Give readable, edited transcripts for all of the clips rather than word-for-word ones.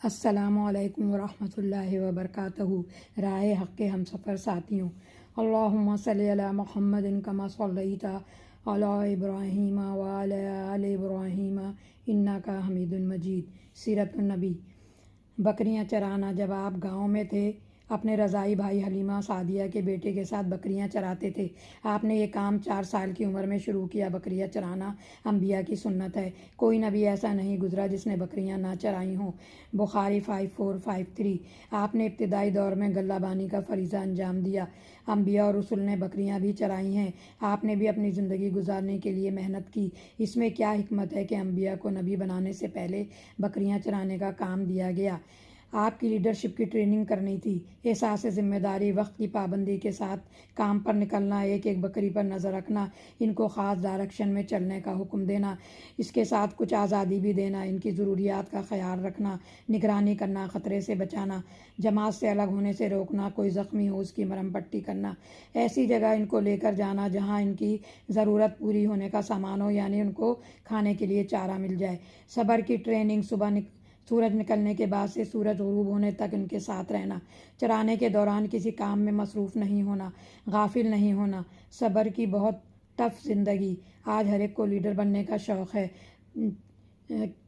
السلام علیکم ورحمۃ اللہ وبرکاتہ۔ راہ حق کے ہم سفر ساتھیوں، اللہم صلی علی محمد کما صلیت علی ابراہیم وعلی آل ابراہیم انک حمید مجید۔ سیرت النبی۔ بکریاں چرانا۔ جب آپ گاؤں میں تھے، اپنے رضائی بھائی حلیمہ سعدیہ کے بیٹے کے ساتھ بکریاں چراتے تھے۔ آپ نے یہ کام 4 سال کی عمر میں شروع کیا۔ بکریاں چرانا انبیاء کی سنت ہے۔ کوئی نبی ایسا نہیں گزرا جس نے بکریاں نہ چرائی ہوں۔ بخاری 5453۔ آپ نے ابتدائی دور میں غلہ بانی کا فریضہ انجام دیا۔ انبیاء اور رسول نے بکریاں بھی چرائی ہیں۔ آپ نے بھی اپنی زندگی گزارنے کے لیے محنت کی۔ اس میں کیا حکمت ہے کہ انبیاء کو نبی بنانے سے پہلے بکریاں چرانے کا کام دیا گیا؟ آپ کی لیڈرشپ کی ٹریننگ کرنی تھی۔ احساس ذمہ داری، وقت کی پابندی کے ساتھ کام پر نکلنا، ایک ایک بکری پر نظر رکھنا، ان کو خاص ڈائریکشن میں چلنے کا حکم دینا، اس کے ساتھ کچھ آزادی بھی دینا، ان کی ضروریات کا خیال رکھنا، نگرانی کرنا، خطرے سے بچانا، جماعت سے الگ ہونے سے روکنا، کوئی زخمی ہو اس کی مرہم پٹی کرنا، ایسی جگہ ان کو لے کر جانا جہاں ان کی ضرورت پوری ہونے کا سامان ہو، یعنی ان کو کھانے کے لیے چارہ مل جائے۔ صبر کی ٹریننگ۔ سورج نکلنے کے بعد سے سورج غروب ہونے تک ان کے ساتھ رہنا۔ چرانے کے دوران کسی کام میں مصروف نہیں ہونا، غافل نہیں ہونا۔ صبر کی بہت ٹف زندگی۔ آج ہر ایک کو لیڈر بننے کا شوق ہے۔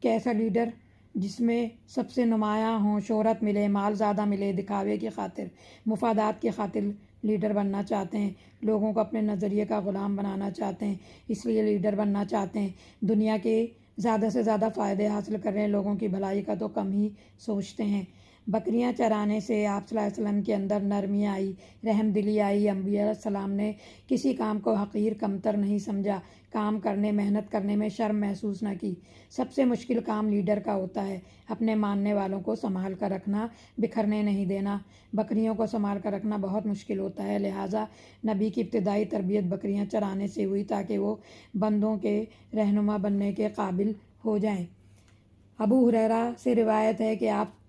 کیسا لیڈر؟ جس میں سب سے نمایاں ہوں، شہرت ملے، مال زیادہ ملے، دکھاوے کی خاطر، مفادات کی خاطر لیڈر بننا چاہتے ہیں، لوگوں کو اپنے نظریے کا غلام بنانا چاہتے ہیں، اس لیے لیڈر بننا چاہتے ہیں۔ دنیا کے زیادہ سے زیادہ فائدے حاصل کر رہے ہیں، لوگوں کی بھلائی کا تو کم ہی سوچتے ہیں۔ بکریاں چرانے سے آپ صلی اللہ علیہ وسلم کے اندر نرمی آئی، رحم دلی آئی۔ انبیاء علیہ السلام نے کسی کام کو حقیر کمتر نہیں سمجھا، کام کرنے، محنت کرنے میں شرم محسوس نہ کی۔ سب سے مشکل کام لیڈر کا ہوتا ہے، اپنے ماننے والوں کو سنبھال کر رکھنا، بکھرنے نہیں دینا۔ بکریوں کو سنبھال کر رکھنا بہت مشکل ہوتا ہے، لہٰذا نبی کی ابتدائی تربیت بکریاں چرانے سے ہوئی تاکہ وہ بندوں کے رہنما بننے کے قابل ہو جائیں۔ ابو ہریرہ سے روایت ہے کہ آپ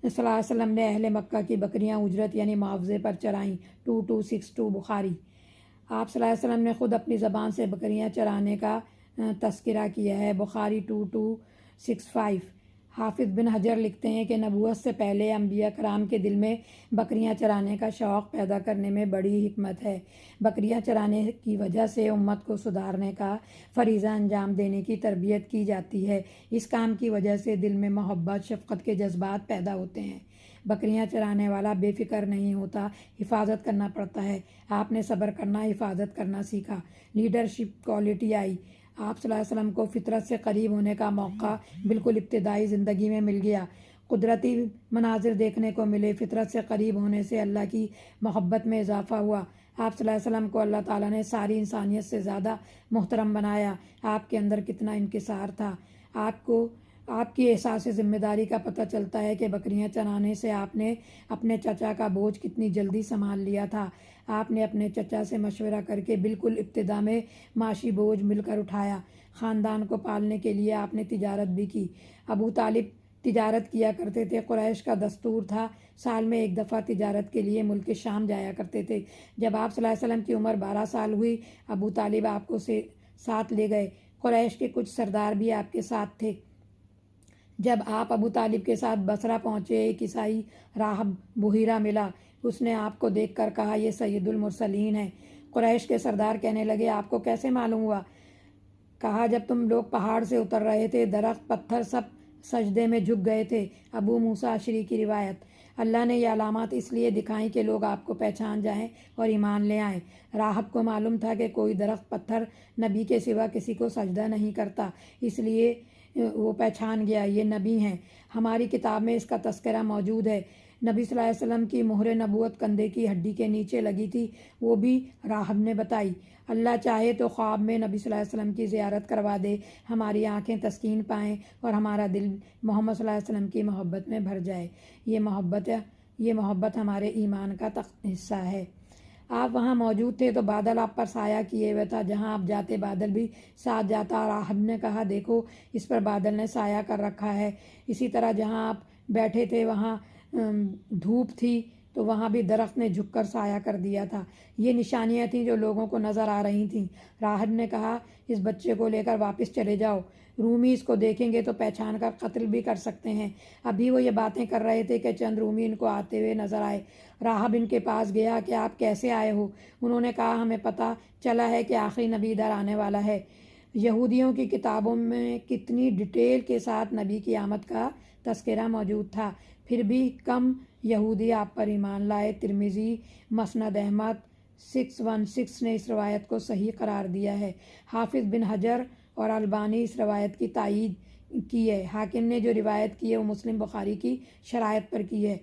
صلی اللہ علیہ وسلم نے اہل مکہ کی بکریاں اجرت یعنی معاوضے پر چرائیں۔ 2262 بخاری۔ آپ صلی اللہ علیہ وسلم نے خود اپنی زبان سے بکریاں چرانے کا تذکرہ کیا ہے۔ بخاری 2265۔ حافظ بن حجر لکھتے ہیں کہ نبوت سے پہلے انبیاء کرام کے دل میں بکریاں چرانے کا شوق پیدا کرنے میں بڑی حکمت ہے۔ بکریاں چرانے کی وجہ سے امت کو سدھارنے کا فریضہ انجام دینے کی تربیت کی جاتی ہے۔ اس کام کی وجہ سے دل میں محبت، شفقت کے جذبات پیدا ہوتے ہیں۔ بکریاں چرانے والا بے فکر نہیں ہوتا، حفاظت کرنا پڑتا ہے۔ آپ نے صبر کرنا، حفاظت کرنا سیکھا، لیڈرشپ کوالٹی آئی۔ آپ صلی اللہ علیہ وسلم کو فطرت سے قریب ہونے کا موقع بالکل ابتدائی زندگی میں مل گیا۔ قدرتی مناظر دیکھنے کو ملے، فطرت سے قریب ہونے سے اللہ کی محبت میں اضافہ ہوا۔ آپ صلی اللہ علیہ وسلم کو اللہ تعالیٰ نے ساری انسانیت سے زیادہ محترم بنایا۔ آپ کے اندر کتنا انکسار تھا۔ آپ کی احساس ذمہ داری کا پتہ چلتا ہے کہ بکریاں چرانے سے آپ نے اپنے چچا کا بوجھ کتنی جلدی سنبھال لیا تھا۔ آپ نے اپنے چچا سے مشورہ کر کے بالکل ابتدا میں معاشی بوجھ مل کر اٹھایا۔ خاندان کو پالنے کے لیے آپ نے تجارت بھی کی۔ ابو طالب تجارت کیا کرتے تھے۔ قریش کا دستور تھا، سال میں ایک دفعہ تجارت کے لیے ملک شام جایا کرتے تھے۔ جب آپ صلی اللہ علیہ وسلم کی عمر 12 سال ہوئی، ابو طالب آپ کو ساتھ لے گئے۔ قریش کے کچھ سردار بھی آپ کے ساتھ تھے۔ جب آپ ابو طالب کے ساتھ بصرہ پہنچے، ایک عیسائی راہب بحیرہ ملا۔ اس نے آپ کو دیکھ کر کہا، یہ سید المرسلین ہے۔ قریش کے سردار کہنے لگے، آپ کو کیسے معلوم ہوا؟ کہا، جب تم لوگ پہاڑ سے اتر رہے تھے، درخت، پتھر سب سجدے میں جھک گئے تھے۔ ابو موسیٰ اشعری کی روایت۔ اللہ نے یہ علامات اس لیے دکھائیں کہ لوگ آپ کو پہچان جائیں اور ایمان لے آئیں۔ راہب کو معلوم تھا کہ کوئی درخت، پتھر نبی کے سوا کسی کو سجدہ نہیں کرتا، اس لیے وہ پہچان گیا، یہ نبی ہیں۔ ہماری کتاب میں اس کا تذکرہ موجود ہے۔ نبی صلی اللہ علیہ وسلم کی مہر نبوت کندھے کی ہڈی کے نیچے لگی تھی، وہ بھی راہب نے بتائی۔ اللہ چاہے تو خواب میں نبی صلی اللہ علیہ وسلم کی زیارت کروا دے، ہماری آنکھیں تسکین پائیں اور ہمارا دل محمد صلی اللہ علیہ وسلم کی محبت میں بھر جائے۔ یہ محبت ہمارے ایمان کا حصہ ہے۔ آپ وہاں موجود تھے تو بادل آپ پر سایہ کیے ہوئے تھا، جہاں آپ جاتے بادل بھی ساتھ جاتا۔ راہب نے کہا، دیکھو، اس پر بادل نے سایہ کر رکھا ہے۔ اسی طرح جہاں آپ بیٹھے تھے وہاں دھوپ تھی تو وہاں بھی درخت نے جھک کر سایہ کر دیا تھا۔ یہ نشانیاں تھیں جو لوگوں کو نظر آ رہی تھیں۔ راہب نے کہا، اس بچے کو لے کر واپس چلے جاؤ۔ رومی اس کو دیکھیں گے تو پہچان کر قتل بھی کر سکتے ہیں۔ ابھی وہ یہ باتیں کر رہے تھے کہ چند رومی ان کو آتے ہوئے نظر آئے۔ راہب ان کے پاس گیا کہ آپ کیسے آئے ہو؟ انہوں نے کہا ہمیں پتہ چلا ہے کہ آخری نبی ادھر آنے والا ہے۔ یہودیوں کی کتابوں میں کتنی ڈیٹیل کے ساتھ نبی کی آمد کا تذکرہ موجود تھا، پھر بھی کم یہودی آپ پر ایمان لائے۔ ترمذی مسند احمد 616 نے اس روایت کو صحیح قرار دیا ہے۔ حافظ بن حجر اور البانی اس روایت کی تائید کی ہے۔ حاکم نے جو روایت کی ہے وہ مسلم بخاری کی شرائط پر کی ہے۔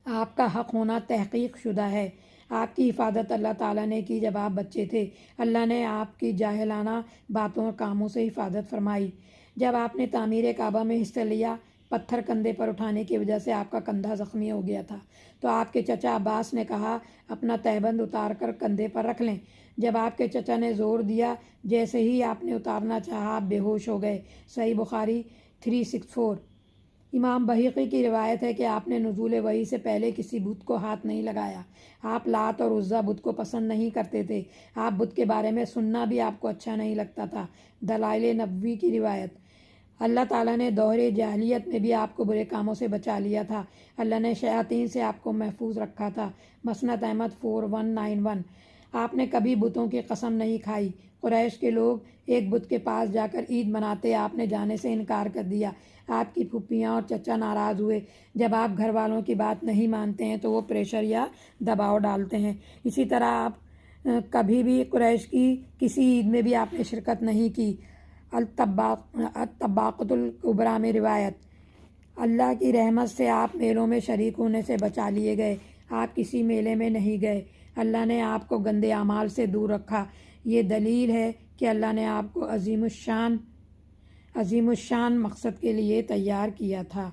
آپ کا حق ہونا تحقیق شدہ ہے۔ آپ کی حفاظت اللہ تعالیٰ نے کی جب آپ بچے تھے۔ اللہ نے آپ کی جاہلانہ باتوں اور کاموں سے حفاظت فرمائی۔ جب آپ نے تعمیر کعبہ میں حصہ لیا، پتھر کندھے پر اٹھانے کی وجہ سے آپ کا کندھا زخمی ہو گیا تھا، تو آپ کے چچا عباس نے کہا اپنا تہبند اتار کر کندھے پر رکھ لیں۔ جب آپ کے چچا نے زور دیا، جیسے ہی آپ نے اتارنا چاہا آپ بے ہوش ہو گئے۔ صحیح بخاری 364۔ امام بہقی کی روایت ہے کہ آپ نے نزول وحی سے پہلے کسی بت کو ہاتھ نہیں لگایا۔ آپ لات اور عزیٰ بت کو پسند نہیں کرتے تھے۔ آپ بت کے بارے میں سننا بھی آپ کو اچھا نہیں لگتا تھا۔ دلائل نبوی کی روایت۔ اللہ تعالیٰ نے دور جاہلیت میں بھی آپ کو برے کاموں سے بچا لیا تھا۔ اللہ نے شیاطین سے آپ کو محفوظ رکھا تھا۔ مسند احمد 4191۔ آپ نے کبھی بتوں کی قسم نہیں کھائی۔ قریش کے لوگ ایک بت کے پاس جا کر عید مناتے، آپ نے جانے سے انکار کر دیا۔ آپ کی پھوپھیاں اور چچا ناراض ہوئے۔ جب آپ گھر والوں کی بات نہیں مانتے ہیں تو وہ پریشر یا دباؤ ڈالتے ہیں۔ اسی طرح آپ کبھی بھی قریش کی کسی عید میں بھی آپ نے شرکت نہیں کی۔ الطباقۃ الکبریٰ میں روایت۔ اللہ کی رحمت سے آپ میلوں میں شریک ہونے سے بچا لیے گئے۔ آپ کسی میلے میں نہیں گئے۔ اللہ نے آپ کو گندے اعمال سے دور رکھا۔ یہ دلیل ہے کہ اللہ نے آپ کو عظیم الشان مقصد کے لیے تیار کیا تھا۔